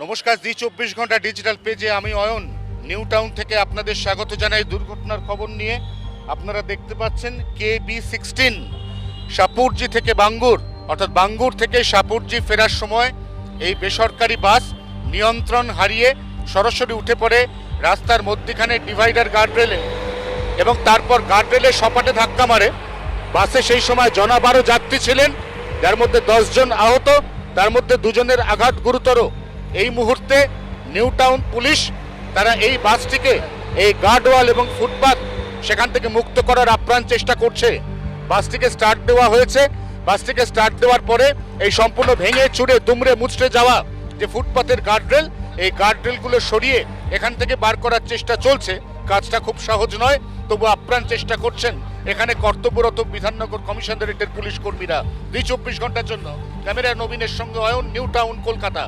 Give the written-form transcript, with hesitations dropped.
নমস্কার, জি 24 ঘন্টা ডিজিটাল পেজে আমি অয়ন নিউ টাউন থেকে আপনাদের স্বাগত জানাই। দুর্ঘটনার খবর নিয়ে আপনারা দেখতে পাচ্ছেন KB16 সাপুরজি থেকে বাঙ্গুর, অর্থাৎ বাঙ্গুর থেকে সাপুরজি ফেরার সময় এই বেসরকারি বাস নিয়ন্ত্রণ হারিয়ে সরাসরি উঠে পড়ে রাস্তার মধ্যখানে ডিভাইডার গার্ডরেলে এবং তারপর গার্ডরেলের সপাটে ধাক্কা মারে। বাসে সেই সময় 12 যাত্রী ছিলেন, যার মধ্যে 10 জন আহত, তার মধ্যে 2 জনের আঘাত গুরুতর। এই মুহূর্তে নিউ টাউন পুলিশ তারা এই বাসটিকে এই গার্ডওয়াল এবং ফুটপাথ সেখান থেকে মুক্ত করার আপ্রাণ চেষ্টা করছে। বাসটিকে স্টার্ট দেওয়া হয়েছে। বাসটিকে স্টার্ট দেওয়ার পরে এই সম্পূর্ণ ভেঙে চুরে দুমড়ে মুচড়ে যাওয়া যে ফুটপাথের গার্ডরেল, এই গার্ডরেলগুলো সরিয়ে এখান থেকে বার করার চেষ্টা চলছে। কাজটা খুব সহজ নয়, তবু আপ্রাণ চেষ্টা করছেন এখানে কর্তব্যরত বিধাননগর কমিশনারেটের পুলিশ কর্মীরা। জি 24 ঘন্টার জন্য ক্যামেরা নবীনের সঙ্গে অয়ন, নিউ টাউন, কলকাতা।